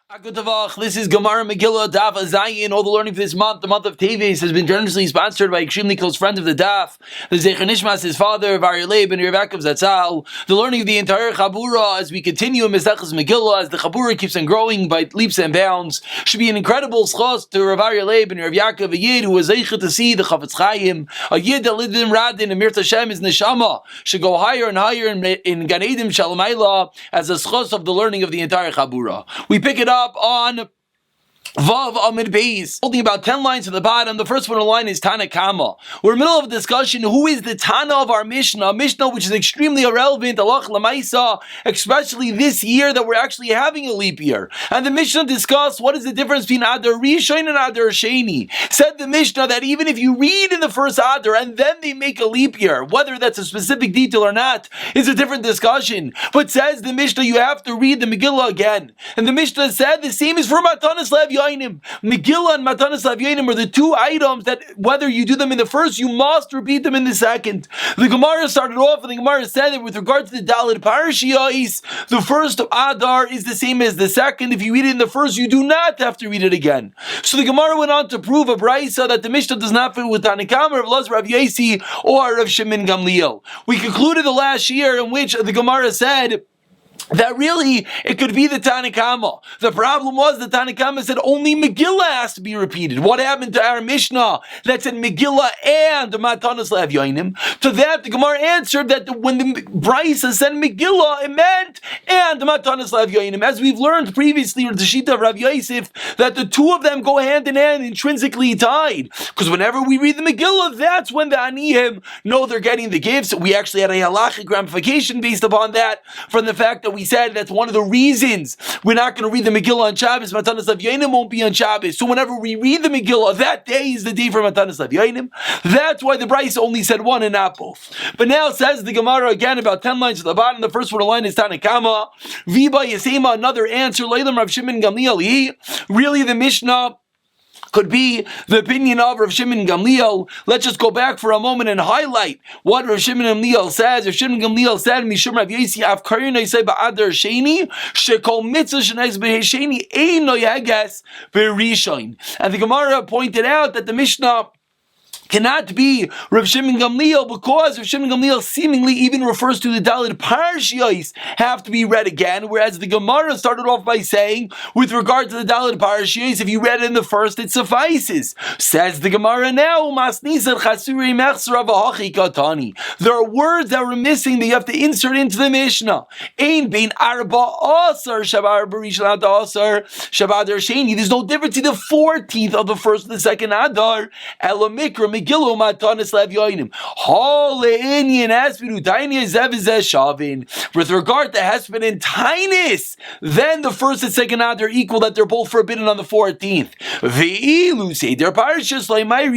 This is Gemara Megillah Daf Zayin. All the learning for this month, the month of Teves, has been generously sponsored by extremely close friends of the Daf, the Zecher Nishmas, his father, Var Leib and Ravakav Zatzal. The learning of the entire Chabura as we continue in Mesechus Megillah, as the Chabura keeps on growing by leaps and bounds, should be an incredible schos to Rav Leib and Rav Yaakov, a Yid who was zeicha to see the Chafetz Chaim, a Yid that lived in Radin and Mirta Shem, his neshama should go higher and higher in Gan Eden Shalom Ayla as a schos of the learning of the entire Chabura. We pick it up on Vav Amid Beis, holding about 10 lines at the bottom. The first one on the line is Tanna Kama. We're in the middle of a discussion. Who is the Tanna of our Mishnah? A Mishnah which is extremely irrelevant, Alach Lamaisa, especially this year that we're actually having a leap year. And the Mishnah discussed what is the difference between Adar Rishon and Adar Sheni. Said the Mishnah that even if you read in the first Adar and then they make a leap year, whether that's a specific detail or not, is a different discussion. But says the Mishnah, you have to read the Megillah again. And the Mishnah said the same is for Matanos Megillah and Matanos are the two items that whether you do them in the first, you must repeat them in the second. The Gemara started off and the Gemara said that with regard to the Dalit Parashiyos, the first Adar is the same as the second. If you read it in the first, you do not have to read it again. So the Gemara went on to prove a Braisa that the Mishnah does not fit with Tanna Kama, Rav Elazar, Rav Yasi, or Rav Shimon Gamliel. We concluded the last year in which the Gemara said that really, it could be the Tanna Kama. The problem was the Tanna Kama said only Megillah has to be repeated. What happened to our Mishnah that said Megillah and Matanos Lev Yoinim? To that, the Gemara answered that when the Brisa said Megillah, it meant and Matanos Lev Yoinim. As we've learned previously with the Shita of Rav Yosef, that the two of them go hand in hand, intrinsically tied. Because whenever we read the Megillah, that's when the Aniyim know they're getting the gifts. We actually had a halachic ramification based upon that, from the fact that we said that's one of the reasons we're not going to read the Megillah on Shabbos. Matanos Lev Yoinim won't be on Shabbos. So whenever we read the Megillah, that day is the day for Matanos Lev Yoinim. That's why the Bryce only said one and not both. But now it says the Gemara again about 10 lines at the bottom. The first one of the line is Tanna Kama. Viba Yesema, another answer. Leilam Rav Shimon Gamliel. Really the Mishnah could be the opinion of Rav Shimon Gamliel. Let's just go back for a moment and highlight what Rav Shimon Gamliel says. Rav Shimon Gamliel said, Mishum Rav Yasi Afkarin I say ba'adar sheni shekol mitzvah shenais b'hesheni ein lo yagas b'rishon. And the Gemara pointed out that the Mishnah cannot be Rav Shimon Gamliel because Rav Shimon Gamliel seemingly even refers to the Dalit Parashiyos have to be read again, whereas the Gemara started off by saying, with regard to the Dalit Parashiyos, if you read it in the first, it suffices. Says the Gemara now, there are words that were missing that you have to insert into the Mishnah. There's no difference in the 14th of the first and the second Adar. Megillah Matanos Lev Yoinim. With regard to Hesped and Tainus, then the first and second Adar are equal, that they're both forbidden on the 14th.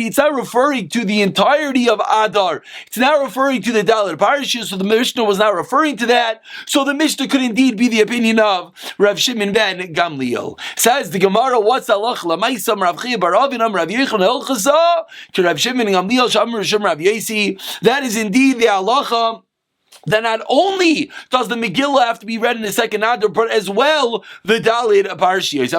It's not referring to the entirety of Adar. It's not referring to the Dalit Parashas, so the Mishnah was not referring to that. So the Mishnah could indeed be the opinion of Rav Shimon ben Gamliel. Says the Gemara, what's Allah? Rav that is indeed the halacha. That not only does the Megillah have to be read in the second Adar, but as well the Dalit Parashiyos.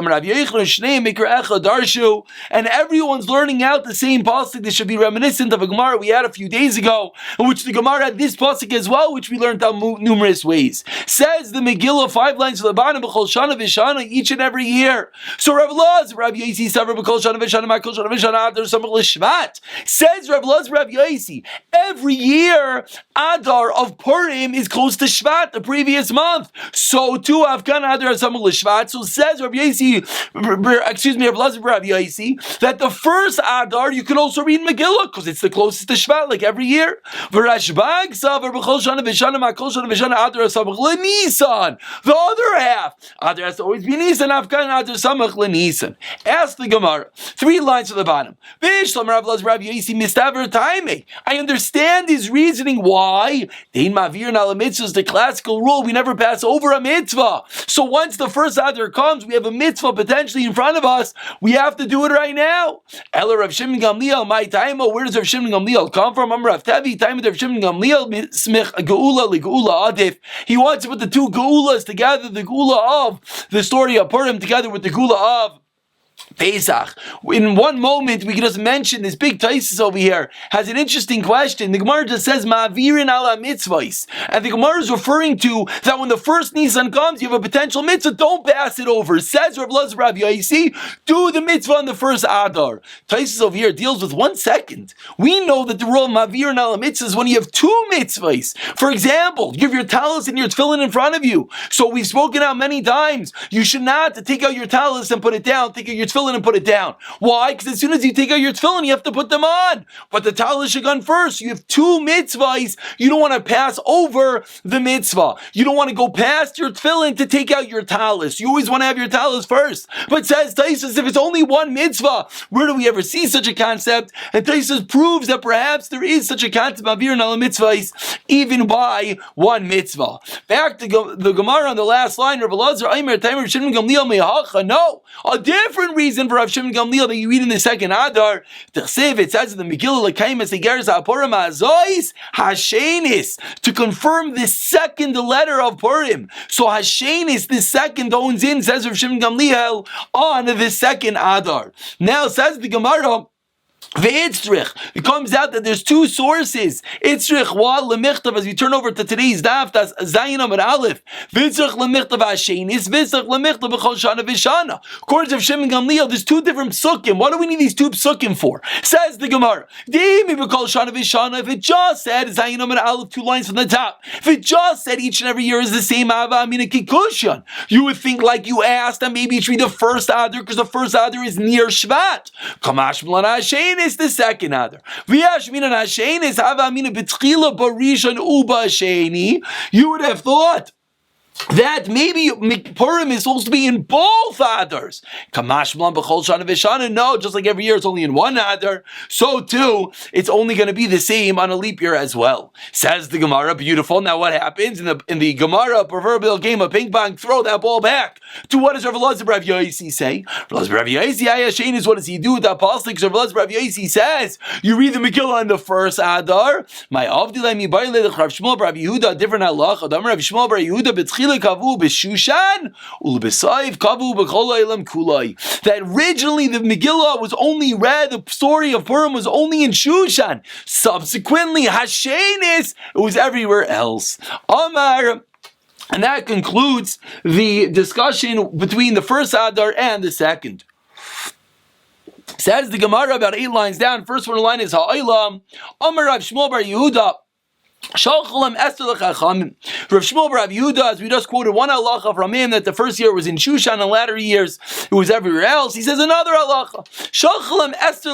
And everyone's learning out the same pasuk. This should be reminiscent of a Gemara we had a few days ago, in which the Gemara had this pasuk as well, which we learned out numerous ways. Says the Megillah 5 lines to the bottom, B'chol Shana V'Shana, each and every year. So Rav Elazar, Rav Yasi, Savar B'chol Shana V'Shana, Ma'kol Shana V'Shana, Adar Samach L'Shvat. Says Rav Elazar, Rav Yasi, every year Adar of Purim is close to Shvat, the previous month. So too, Afghan Adar Samach L'Shvat. So says Rav Yasi, Rav Elazar, Rav Yasi, that the first Adar you can also read Megillah because it's the closest to Shvat, like every year. V'Rashbag Savar B'chol Shana V'Shana, Ma'kol Shana V'Shana, Adar Samach L'Nisan. The other half, Adar has to always be Nisan. Afghan Adar Samach L'Nisan. Ask the Gemara. 3 lines to the bottom. V'Shlam Rav Elazar, Rav Yasi Mistaver Taime. I understand his reasoning. Why? Dein ma'avirin ala mitzvah is the classical rule. We never pass over a mitzvah. So once the first Adar comes, we have a mitzvah potentially in front of us. We have to do it right now. Ela Rav Shimon Gamliel, my taima. Where does Rav Shimon Gamliel come from? I'm Rav Tavi. Taima Rav Shimon Gamliel smich geula legeula adif. He wants to put the two geulas together, the geula of the story of Purim together with the geula of Pesach. In one moment, we can just mention this big Taisus over here has an interesting question. The Gemara just says ma'avirin ala mitzvahs, and the Gemara is referring to that when the first Nisan comes, you have a potential mitzvah. Don't pass it over. Says Rav Elazar Rav Yaisi, do the mitzvah on the first Adar. Taisus over here deals with 1 second. We know that the rule of ma'avirin ala mitzvahs is when you have two mitzvahs. For example, you have your talis and your tefillin in front of you. So we've spoken out many times. You should not take out your talis and put it down. Take out your tefillin and put it down. Why? Because as soon as you take out your tefillin, you have to put them on. But the talis should go first. You have two mitzvahs. You don't want to pass over the mitzvah. You don't want to go past your tefillin to take out your talis. You always want to have your talis first. But says Taisus, if it's only one mitzvah, where do we ever see such a concept? And Taisus proves that perhaps there is such a concept of avirin ala mitzvahs even by one mitzvah. Back to the Gemara on the last line, Rav Elazar Aimer Taimer Shimon Gamliel mehacha. No, a different reason for Rav Shimon Gamliel that you read in the second Adar. It says in the Megillah Lekaimas Igeres HaPurim Azois Hashenis, to confirm the second letter of Purim. So Hashenis, the second owns in, says Rav Shimon Gamliel on the second Adar. Now says the Gemara, it comes out that there's two sources. Itzrich wa lemichtav. As we turn over to today's daf, that's Zayin Amud Aleph. Vitzrich lemichtav Hashenis. Vitzrich lemichtav b'chol shana v'shana. According to Shimon Gamliel, there's two different psukim. What do we need these two psukim for? Says the Gemara, Deimi b'chol shana v'shana. If it just said Zayin Amud Aleph, 2 lines from the top, if it just said each and every year is the same Ava Amina Kikushan, you would think like you asked that maybe you should read the first Adar because the first Adar is near Shvat. Kamash B'lan Hashenis. Is the second Adar. You would have thought that maybe Purim is supposed to be in both Adars. No, just like every year it's only in one Adar, so too it's only going to be the same on a leap year as well. Says the Gemara, beautiful. Now what happens in the Gemara proverbial game of ping pong? Throw that ball back to what does Rav Elazar Rav Yaisi say? Rav Elazar Rav Yaisi Ayashin is what does he do with the apostles? Rav Elazar Rav Yaisi says you read the Megillah in the first Adar. My Avdilai mi Bailei Rav Shmuel Rav Yehuda different halacha. Rav Shmuel Rav Yehuda b'tchila kavu b'shushan ulb'sayv kavu b'chol ha'olam kulai. That originally the Megillah was only read, the story of Purim was only in Shushan. Subsequently, Hashenis, it was everywhere else. Amar. And that concludes the discussion between the first Adar and the second. Says the Gemara about 8 lines down. First one line is Ha'olam. Amar Rav Shmuel bar Yehuda. Esther Rav Shmuel Rav Yehuda, as we just quoted one halacha from him that the first year was in Shushan and latter years it was everywhere else. He says another halacha. Esther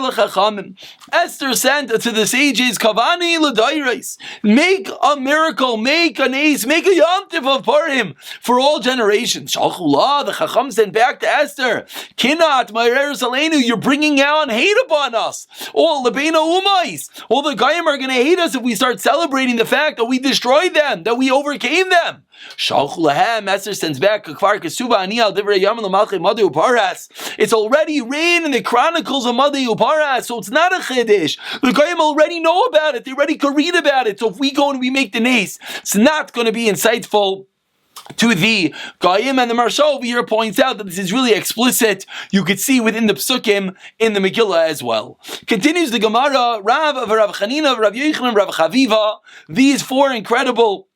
Esther sent to the sages Kavani l'dairis, make a miracle, make an ace, make a Yontif of Purim for all generations. The Chacham sent back to Esther, Kinat Ma'areres Aleinu, you're bringing out hate upon us. All the Beina Umais, all the Goyim are going to hate us if we start celebrating the fact that we destroyed them, that we overcame them. Esther sends back it's already written in the Chronicles of Madei Uparas, so it's not a Chiddush. The Goyim already know about it, they already could read about it. So if we go and we make the nace, it's not going to be insightful to the Goyim. And the Maharsha over here points out that this is really explicit. You could see within the Psukim in the Megillah as well. Continues the Gemara, Rav Chanina, Rav Yochanan, Rav Chaviva, these 4 incredible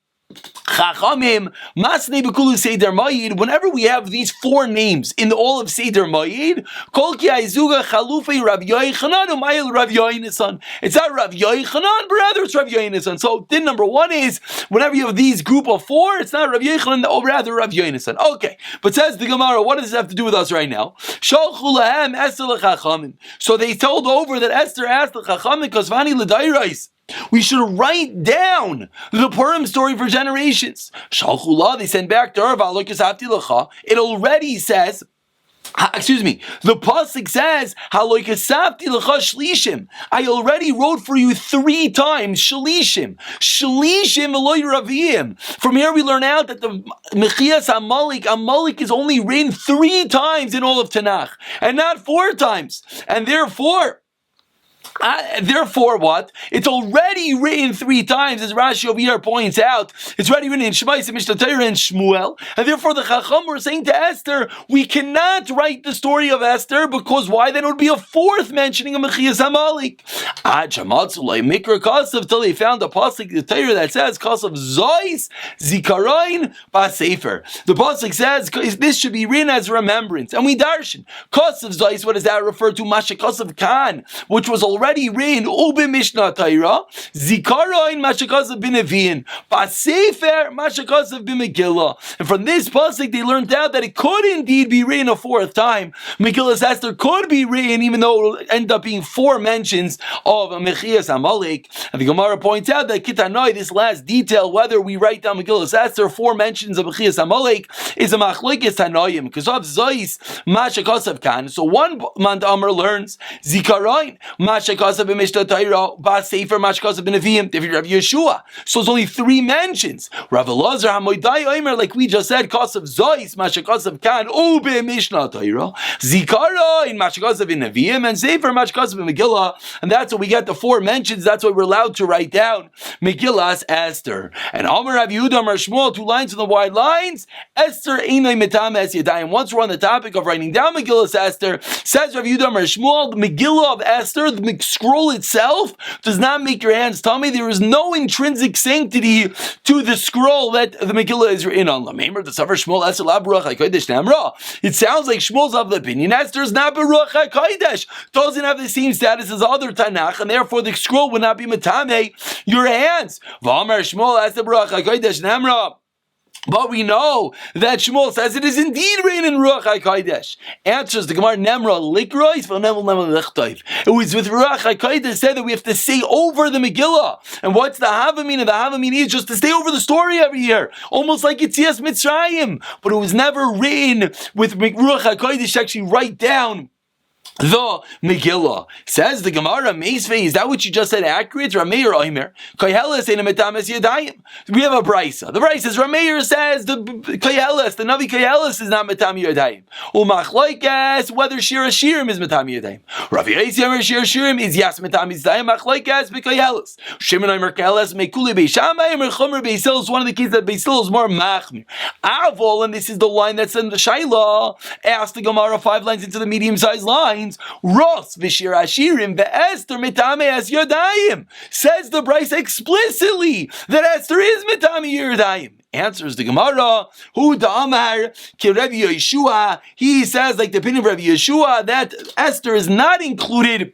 Chachamim, Masnei B'Kulu Seder Mayid. Whenever we have these 4 names in all of Seder Mayid, Kol Ki Aizuga Chalufei Rav Yochanan Umayil Rav Yoinasan. It's not Rav Yochanan, but rather it's Rav Yoinasan. So din number 1 is whenever you have these group of 4, it's not Rav Yochanan, or rather Rav Yoinasan. Okay, but says the Gemara, what does this have to do with us right now? Shalchu Lahem Esther L'Chachamim. So they told over that Esther asked the Chachamim Kosvani L'Dairais, we should write down the Purim story for generations. Shalchullah, they send back to her, it already says Excuse me. The pasuk says, "Haloi kasavti l'cha shlishim." I already wrote for you 3 times shlishim, v'loi raviyim. From here we learn out that the mechias Amalek is only written 3 times in all of Tanakh, and not 4 times, and therefore what? It's already written 3 times, as Rashi over here points out. It's already written in Shemais and Mishnah Torah and Shmuel, and therefore the Chacham were saying to Esther, we cannot write the story of Esther, because why? Then it would be a 4th mentioning of Mechias Amalek. Mikra Kasav, till they found a pasuk the Torah that says Kasav Zois Zikaroin Basefer. The pasuk says this should be written as remembrance, and we darshan Kasav Zois. What does that refer to? Masha Kasav Khan, which was already written Ube Mishnah Torah, Zikaroin Mashakasav bin Nevi'in, Basefer Mashakasav bin Megillah. And from this pasuk they learned out that it could indeed be written a 4th time. Megillah's Esther could be written, even though it ended up being 4 mentions of Mechias Amalek. And the Gemara points out that Kitanoi, this last detail, whether we write down Megillah's Esther 4 mentions of Mechias Amalek, is a machlokes Tanoim, because of Zois Mashakasav Kan. So one Mand Amar learns Zikaroin Mashakasav bin Mishnah Torah, Basefer Mashakasav bin Nevi'im, David Rav Yeshua. So it's only 3 mentions. Rav Elazar Hamoidai Omer, like we just said, Kasav Zois Mashakasav Kan Ube Mishnah Torah, Zikaroin Mashakasav bin Nevi'im, and Sefer Mashakasav bin Megillah. And that's what we get the 4 mentions. That's what we're allowed to write down. Megillah's Esther. And Amar Rav Yehuda Amar Shmuel, 2 lines in the wide lines. Esther Einay Mitam Es Yadayim. Once we're on the topic of writing down Megillah's Esther, says Rav Yehuda Amar Shmuel, the Megillah of Esther, the scroll itself does not make your hands tummy. There is no intrinsic sanctity to the scroll that the Megillah is written on. It sounds like Shmuel's of the opinion Esther is not Baruch HaKodesh, doesn't have the same status as other Tanakh, and therefore the scroll would not be Matame your hands. V'amar Shmuel as the Baruch HaKodesh Nemra. But we know that Shmuel says it is indeed written in Ruach HaKodesh. Answers the Gemara, Nemra likrois v'nemel lichtoiv. It was with Ruach HaKodesh said that we have to say over the Megillah. And what's the Havamina? The Havamina is just to stay over the story every year, almost like it's Yetzias Mitzrayim. But it was never written with Ruach HaKodesh to actually write down the Megillah. Says the Gemara, Meisvei, is that what you just said accurate? Rameir Oimer, Koheles in a Metames Yadayim. We have a Brisa. The Brisa says, Rameir says the Koheles, the Navi Koheles is not Metam Yadayim. Umachloikas, whether Shir Hashirim is Metam Yadayim. Rav Yossi Omer Shir Hashirim is Yas Metam Yadayim, Machloikas Bekoheles. Shimon Omer Koheles, Mekuli Beishamai, Omer Chomer Beisil is one of the keys that Beisil is more Machmir. Avol, and this is the line that's in the Shaila, asked the Gemara 5 lines into the medium-sized line. Ros v'shir ashirim ve'Esther mitame as yodayim. Says the Brisa explicitly that Esther is mitame yodayim. Answers the Gemara, who da'amar ki Rabbi Yeshua. He says, like the opinion of Rabbi Yeshua, that Esther is not included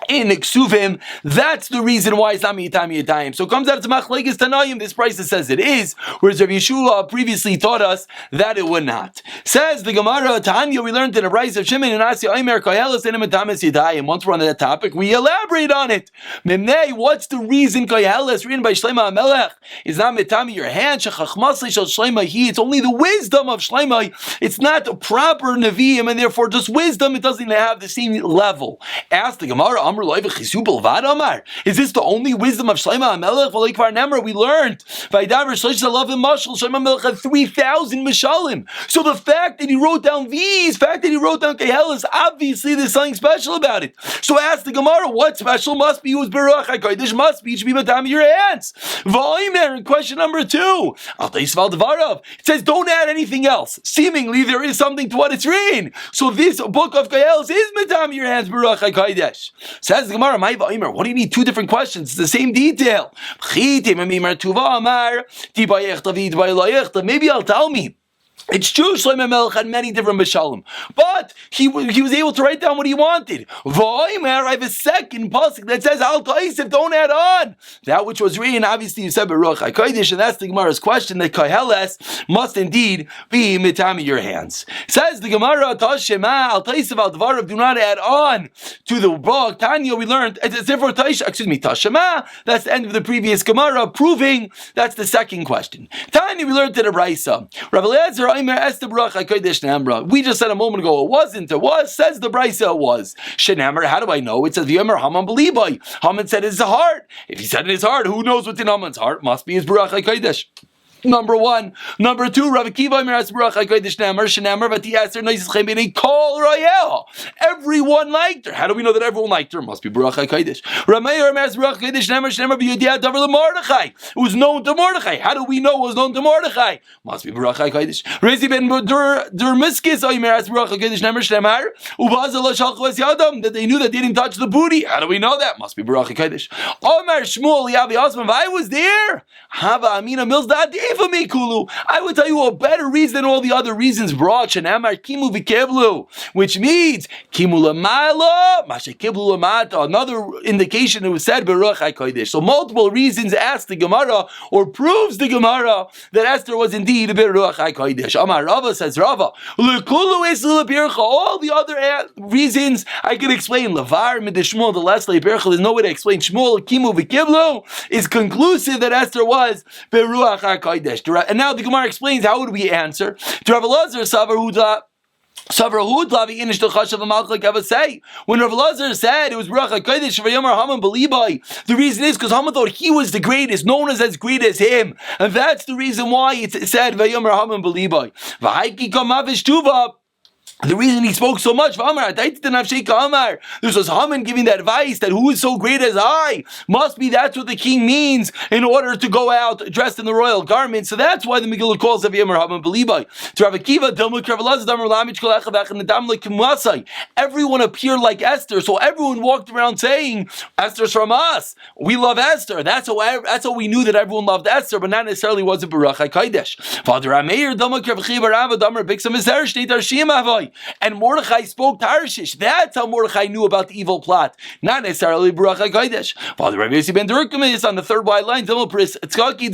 in Ksuvim. That's the reason why it's not Mitam Yadayim. So it comes out to Machlekes Tanoim. This Brisa says it is, whereas Rabbi Yeshua previously taught us that it would not. Says the Gemara, Tanya, we learned in a Brisa of Shimon and Asi Omer Koheles and Mitam Yadayim. Once we're on that topic, we elaborate on it. Memnei, what's the reason Koheles written by Shlomo HaMelech is not Mitam your hand? Shechachmasli shel Shlomo he. It's only the wisdom of Shlomo. It's not the proper Nevi'im, and therefore just wisdom. It doesn't have the same level. Ask the Gemara. Is this the only wisdom of Shlomo HaMelech? We learned Shlomo HaMelech had 3,000 Mishalim. So the fact that he wrote down Koheles, obviously there's something special about it. So ask the Gemara, what special must be? Who's Baruch HaKodesh must be? It should be Matam your hands. In question number 2, it says don't add anything else. Seemingly there is something to what it's written. So this book of Koheles is Matam your hands, Baruch HaKodesh. Says the Gemara, what do you need 2 different questions? It's the same detail. Maybe I'll tell me. It's true, Shlomo HaMelech had many different Mishalim, but he was able to write down what he wanted. I have a second pasuk that says, Al Ta'isif, don't add on. That which was written, obviously you said Baruch HaKodesh, and that's the Gemara's question, that Koheles must indeed be mitam your hands. Says the Gemara, Tashema, Al Ta'isif, Al Dvarav, do not add on to the book. Tanya, we learned, therefore, Tashema, that's the end of the previous Gemara, proving that's the second question. Tanya, we learned to the Brisa. Rav Eliezer We just said a moment ago it wasn't. It was. Says the Brisa it was. Shenamar. How do I know? It says V'yomer Haman b'libai. Haman said it's his heart. If he said in his heart, who knows what's in Haman's heart? Must be his Baruch HaKodesh. Number one. Number two, Rav Akiva Miras Baruch HaKodesh Namar Shenamar Vati Esther Noises Chemini Kol Royal. Everyone liked her. How do we know that everyone liked her? Must be Baruch HaKodesh. Rameir Miras Baruch HaKodesh Namar Shenamar B'Yodiah Davar LeMordechai. It was known to Mordechai. How do we know it was known to Mordechai? Must be Baruch HaKodesh. Rezi Ben Durmiskis Miras Baruch HaKodesh Namar Shenamar Ubazal Shalchos Yadam, that they knew that they didn't touch the booty. How do we know that? Must be Baruch HaKodesh. Omar Shmuel Yavi Osman. I was there. Hava Amina Mills Dadi. I would tell you a better reason than all the other reasons brought, which means another indication it was said Baruch HaKodesh. So multiple reasons ask the Gemara or proves the Gemara that Esther was indeed Baruch HaKodesh. Amar Rava says Rava, all the other reasons I can explain. Lavar midishmul the last leibircha. There's no way to explain. Shmuel Kimu v'kiblu is conclusive that Esther was Baruch HaKodesh. And now the Gemara explains how would we answer. To Rav Elazar when Rav Elazar said it was Baruch HaKodesh V'yomer Haman b'libai, the reason is because Haman thought he was the greatest, no one is as great as him, and that's the reason why it said V'yomer Haman b'libai. The reason he spoke so much, this was Haman giving the advice that who is so great as I? Must be that's what the king means in order to go out dressed in the royal garment. So that's why the Megillah calls it V'yomer Haman b'libai. Everyone appeared like Esther, so everyone walked around saying, Esther's from us. We love Esther. That's how we knew that everyone loved Esther, but not necessarily was it Baruch HaKodesh. Father Ameir, and Mordechai spoke Tarshish. That's how Mordechai knew about the evil plot, not necessarily Baruch HaKodesh. Father Rav Yossi ben Durkum is on the third wide line. Pristaki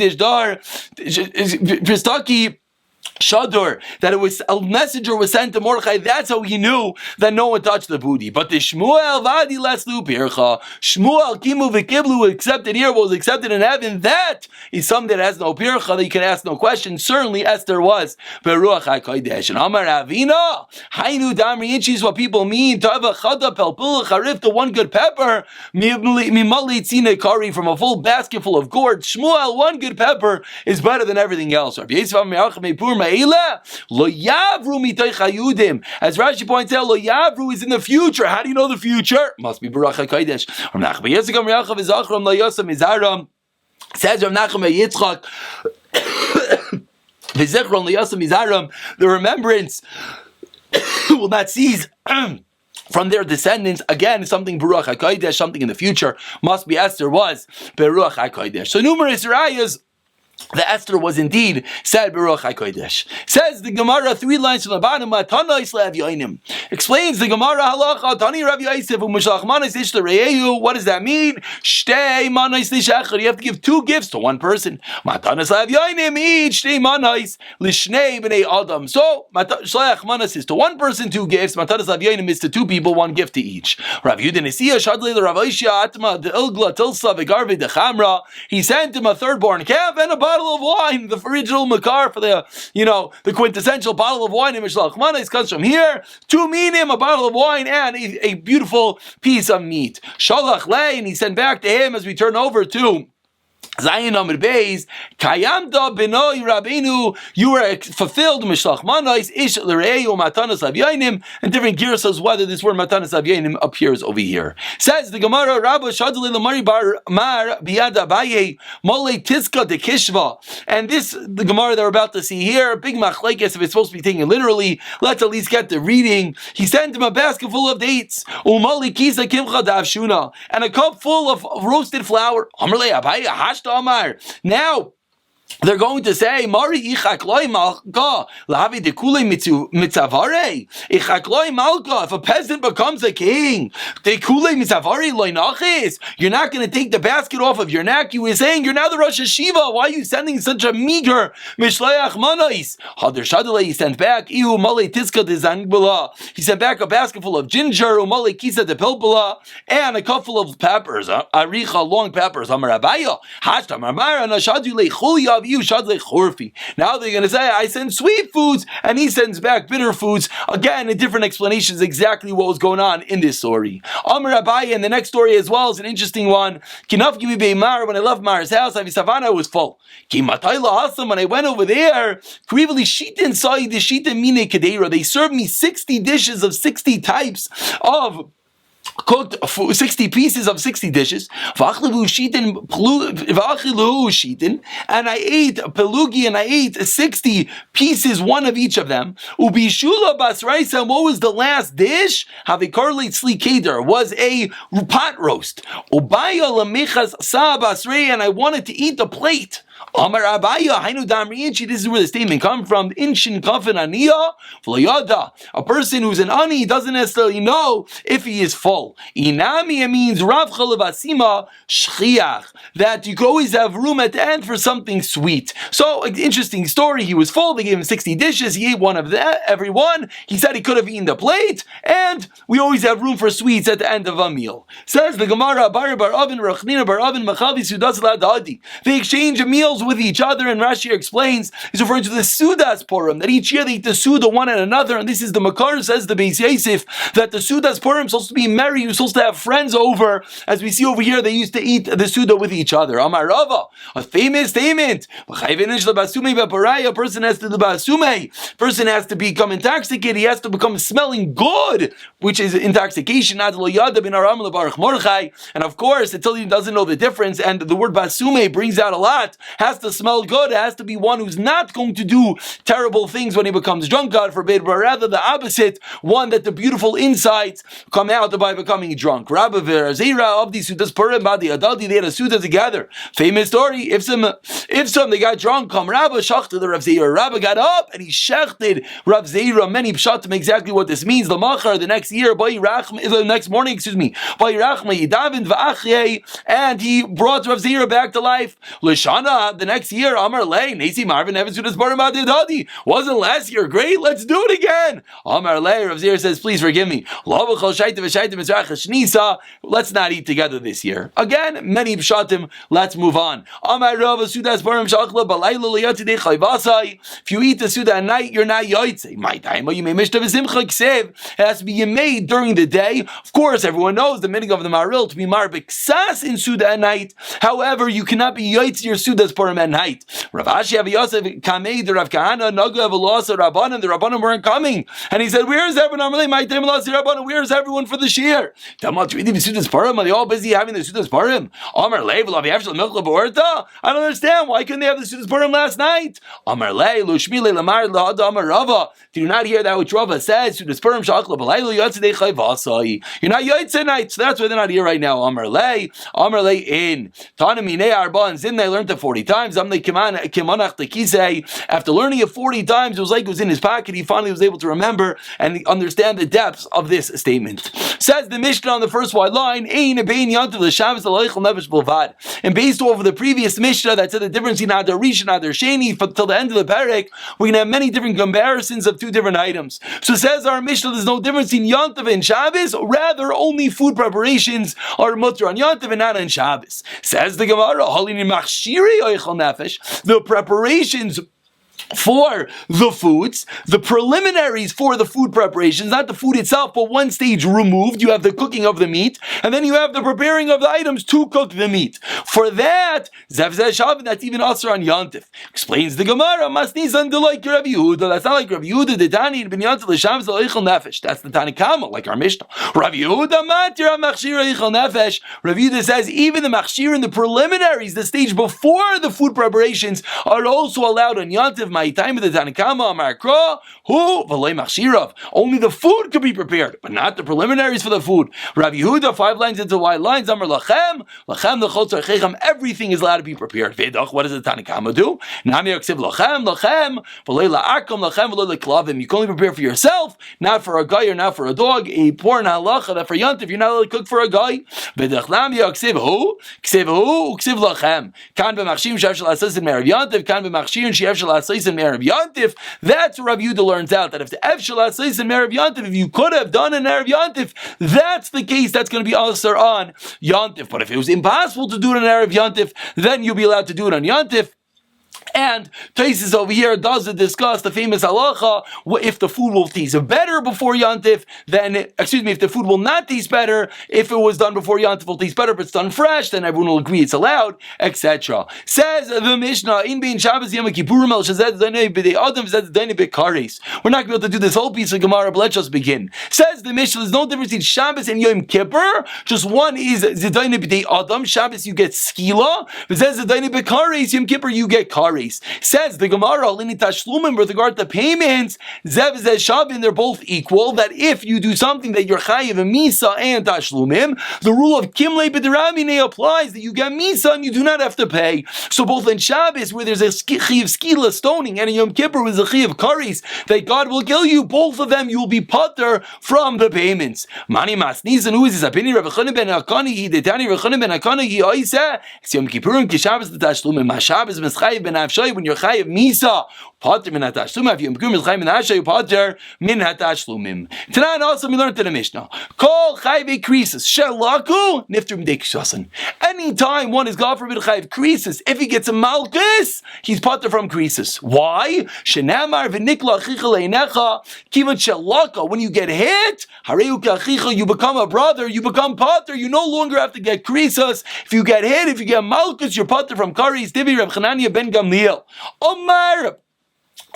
Shadur, that it was a messenger was sent to Mordechai. That's how he knew that no one touched the booty. But the Shmuel Vadi Leslu Pircha, Shmuel Kimu V'Kiblu accepted here, was accepted in heaven. That is something that has no Pircha, that you can ask no question. Certainly Esther was Baruch HaKodesh. And Amar Avina, Hainu Damri Inchi is what people mean. Tava Chada Pelpula Charif, the one good pepper, Mimali Tzina Kari, from a full basket full of gourd. Shmuel, one good pepper is better than everything else. As Rashi points out, Lo Yavru is in the future. How do you know the future? Must be Baruch HaKodesh. Says Rav Nachman Yitzchak, the remembrance will not cease from their descendants. Again, something Baruch HaKodesh, something in the future. Must be Esther was Baruch HaKodesh. So numerous rayas the Esther was indeed said Baruch HaKodesh. Says the Gemara 3 lines from the bottom. Matanos Rav Yonim explains the Gemara halacha. Tani Rav Yosef u'mishlach manos ish l'reyehu. What does that mean? Shtei manos l'shachar. You have to give 2 gifts to one person. Matanos Rav Yonim each shtei manos l'shnei b'nei adam. So shlach manos is to one person 2 gifts. Matanos Rav Yonim is to 2 people 1 gift to each. Rav Yudan Esiya shadli l'Rav Oishia atma de'ilgla tilsa v'garvi dechamra. He sent him a 3rd-born calf and a bottle of wine, the original makar for the quintessential bottle of wine in Mishlach Manos comes from here. 2 minim, a bottle of wine and a beautiful piece of meat. Shalach lei, and he sent back to him as we turn over to Zayin Amid Beis, Kayamda Benoi Rabbeinu, you were fulfilled, Mishlach Manos, Ish L'Re'eu Matanos Avyonim, and different girsas whether this word Matanos Avyonim appears over here. Says the Gemara, Rabba Shadli L'Mari Bar Mar Biyada Baye, Mole Tiska de Kishva, and this, the Gemara that we're about to see here, big machlekes, if it's supposed to be taken literally, let's at least get the reading. He sent him a basket full of dates, Umali Kisa Kimcha Davshuna, and a cup full of roasted flour. Amrle Abaye Hash now they're going to say, Mari ichakloi malka lavi dekule mitzavare ichakloi malka. If a peasant becomes a king, dekule mitzavare loinachis. You're not going to take the basket off of your neck. You were saying you're now the Rosh Hashiva. Why are you sending such a meager mishleach manos? Hadar shadale he sent back ihu male tiska de zangbala. He sent back a basket full of ginger, umale kisa de pilpala, and a cup full of peppers, aricha long peppers. Amar Abaya hashtam amar anashadu le chulia. Now they're going to say, I send sweet foods, and he sends back bitter foods. Again, a different explanation is exactly what was going on in this story. Amar Abaye, and the next story as well is an interesting one. When I left Mar's house, I was full. When I went over there, they served me 60 dishes of 60 types of cooked 60 pieces of 60 dishes, and I ate pelugi, and I ate 60 pieces, one of each of them. Ubishula basraisa, what was the last dish? Was a pot roast. Ubaya lamichas sa basrei, and I wanted to eat the plate. Amar Abaya, Hainu Damriinchi, this is where the statement comes from. Inshin kafin aniya, v'layada. A person who's an ani doesn't necessarily know if he is full. Inami, it means Rav Chalavasima shchiach, that you could always have room at the end for something sweet. So, an interesting story. He was full, they gave him 60 dishes, he ate one of that, every one. He said he could have eaten the plate, and we always have room for sweets at the end of a meal. Says the Gemara, Bar Avin, Rachnina Bar Avin, Machavi Sudas Ladadi. They exchange meals with each other, and Rashi explains, he's referring to the Sudas Purim, that each year they eat the Suda one and another, and this is the Makar, says the Beis Yosef, that the Sudas Purim is supposed to be merry, you're supposed to have friends over. As we see over here, they used to eat the Suda with each other. Amar Rava, a famous statement, a person has to do the Basume, person has to become intoxicated, he has to become smelling good, which is intoxication, and of course, until he doesn't know the difference, and the word Basume brings out a lot, has to smell good, it has to be one who's not going to do terrible things when he becomes drunk, God forbid, but rather the opposite, one that the beautiful insights come out by becoming drunk. Rabbi Verazira of these Sudas Purim, Badi Adalti, they had a Suda together. Famous story, if some they got drunk, come Rabbi Shachta the Rav Zeira. Rabbi got up and he shechted Rav Zeira, many pshatim exactly what this means. The Machar, the next year, the next morning, and he brought Rav Zeira back to life. Lishana, the next year, Amar Lei, Nasi Marvin, Evan Sudas Purim, Badi Adalti. Wasn't last year great? Let's do it again. Amar Lei, Rav Zeira says, please forgive me. Let's not eat together this year. Again, many pshatim. Let's move on. If you eat the Suda at night, you're not yoytze. My time, you may mishta v'simcha ksev. It has to be made during the day. Of course, everyone knows the meaning of the Maril to be marbik sas in Suda at night. However, you cannot be yoytze your Suda's Purim at night. Rav Ashi Avi Yosef Kamei the Rav Kahana Nagu Avalosa Rabbanan. The Rabbanan weren't coming, and he said, "Where is everyone? My time, Rabbanan. Where is everyone for the shir?" Are they all busy having the Sudas Purim? I don't understand. Why couldn't they have the Sudas Purim last night? Did you not hear that which Rava says? Sudas Purim You're not Yaitse night, so that's why they're not here right now. Amar lei in Tanna minei arba zin. They learned it 40 times. After learning it 40 times, it was like it was in his pocket. He finally was able to remember and understand the depths of this statement. Says the Mishnah on the first wide line, and based off of the previous Mishnah that said the difference in Adar Rish and Adar Sheni till the end of the parak, we can have many different comparisons of two different items. So says our Mishnah, there's no difference in Yontif and Shabbos, rather only food preparations are mutter on Yontif and not on Shabbos. Says the Gemara, the preparations for the foods, the preliminaries for the food preparations, not the food itself, but one stage removed. You have the cooking of the meat, and then you have the preparing of the items to cook the meat. For that, that's even also on Yontif. Explains the Gemara, like Rabbi Yehuda. That's not like Rabbi Yehuda, the Tani, ben Yontif l'Shabbos l'Eichel Nefesh. That's the Tanna Kama, like our Mishnah. Rabbi Yehuda matir machshir Eichel Nefesh. Rabbi Yehuda says even the machshir and the preliminaries, the stage before the food preparations, are also allowed on Yontif. My time of the Tanna Kama, Amarkra, who v'lei machshirav. Only the food could be prepared, but not the preliminaries for the food. Rabbi Yehuda, 5 lines into wide lines. Amar lachem the chotzer chechem. Everything is allowed to be prepared. Vedach, what does the Tanna Kama do? Nami yaksiv lachem v'lei la'akum lachem v'lei leklavim. You can only prepare for yourself, not for a guy or not for a dog. A poor halacha that for Yontif you're not allowed to cook for a guy. Vedach nami yaksiv hu ksiv lachem. Kan b'machshir she'ef shel asasim me'erav Yontif. Kan b'machshir she'ef shel asasim me'erav Yontif. That's what Rabbi Yehuda learns out, that if the Ev Shel Asasim Erev Yontif, if you could have done an Erev Yontif, that's the case, that's going to be also on Yontif. But if it was impossible to do it on Erev Yontif, then you'll be allowed to do it on Yontif. And Taisis over here does discuss the famous halacha, if the food will taste better before Yontif, if the food will not taste better, if it was done before Yontif will taste better, but it's done fresh, then everyone will agree it's allowed, etc. Says the Mishnah, in being Shabbos Yom Kippur, we're not going to be able to do this whole piece of Gemara, but let's just begin. Says the Mishnah, there's no difference between Shabbos and Yom Kippur, just one is Zedayne B'dei Adam, Shabbos you get skila, but says Zedayne B'kares, Yom Kippur you get kares. Says the Gemara, Lini Tashlumim, with regard to payments, Zev Zeh Shavin, they're both equal, that if you do something that you're chayiv a misa and Tashlumim, the rule of Kimle B'deramine applies, that you get misa and you do not have to pay. So both in Shabbos, where there's a chayiv skila stoning, and in Yom Kippur with a chayiv kares, that God will kill you, both of them you will be pater from the payments. Mani Masnizan, who is this? Apini Rav Chanan ben Akani, the Tani Rav Chanan ben Akani, he oiseh, it's Yom Kippurim, Kishabbos the Tashlumim, Mashabbos Meschayiv ben when you're chayiv misa, pater min hatashlumim. If you're chayiv min hashay, pater min hatashlumim. Tonight also we learned in the Mishnah. Kol chayiv krisis shelaku nifter b'dei kishasan. Anytime one is God forbid chayiv krisis, if he gets a malchus, he's pater from krisis. Why? Shenamar v'nikla achicha leinecha kivan shelaka. When you get hit, hareu k'achicha, you become a brother, you become pater. You no longer have to get krisis. If you get hit, if you get malchus, you're pater from karis. Divi Reb Chananya ben Gamliel.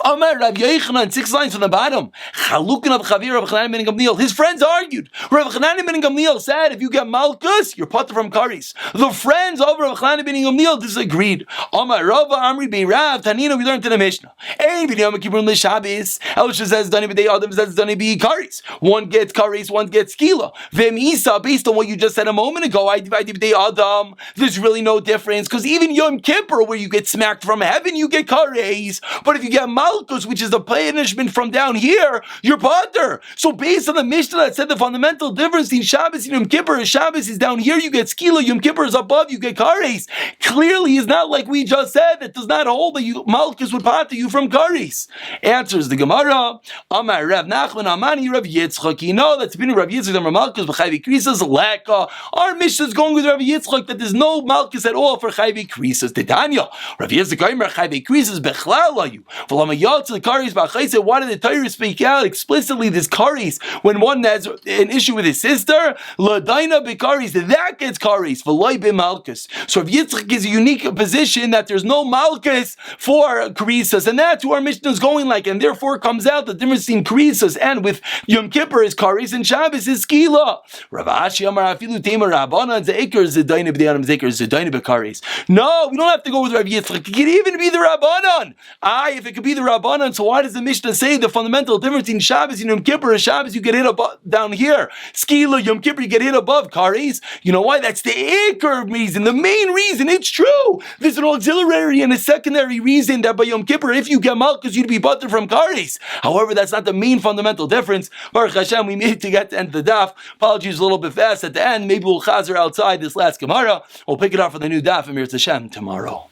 Omar Rav Yochanan, 6 lines from the bottom. Chalukin of Chavir Rav Chanan ben Gamliel. His friends argued. Rav Chanan ben Gamliel said, if you get malchus, you're pater from karis. The friends of Rav Chanan ben Gamliel disagreed. Omar Rav Amri ben Rav Tanina, we learned in the Mishnah. Ein b'Yom Kippur l'Shabbos. Elisha says Dani b'Dei Adam says Dani b'I karis. One gets karis, one gets skila. V'em Isa, based on what you just said a moment ago, I divided b'Dei Adam. There's really no difference because even Yom Kippur, where you get smacked from heaven, you get karis. But if you get malchus, which is the punishment from down here, you're pater. So based on the Mishnah that said the fundamental difference between Shabbos and Yom Kippur is Shabbos is down here, you get skila, Yom Kippur is above, you get kares. Clearly it's not like we just said, that does not hold that you malchus would pater you from kares. Answers the Gemara, Amar Rav Nachman Amani Rav Yitzchak. You know that's been Rav Yitzchak and malchus b'chayvi krisas leka. Our Mishnah is going with Rav Yitzchak that there's no malchus at all for chayvi krisas. Titania, Rav Yitzchak Omer chayvi krisas bechlal layu. V'lama yotz the kares b'chayse. Why did the Torah speak out explicitly this kares when one has an issue with his sister? Ladaina b'kares, that gets kares v'loy b'malchus. So Rav Yitzchak is a unique position that there's no malchus for krisas, and that's who our Mishnah is going like, and therefore comes out the difference between krisas and with Yom Kippur is kares and Shabbos is skila. Rav Ashi Amar afilu temer rabbanan zeikar zedaina b'de'anam zeikar zedaina b'kares. No, we don't have to go with Rav Yitzchak. It could even be the rabbanan. If it could be the rabbanan, so why does the Mishnah say the fundamental difference between Shabbos and Yom Kippur is Shabbos you get hit above, down here, skila, Yom Kippur you get hit above kares? You know why? That's the ikar reason, the main reason. It's true. There's an auxiliary and a secondary reason that by Yom Kippur, if you get malchus, you'd be butter from kares. However, that's not the main fundamental difference. Baruch Hashem, we made to get to end the daf. Apologies a little bit fast at the end. Maybe we'll chazer outside this last Gemara. We'll pick it up for the new daf, Amir Hashem, tomorrow.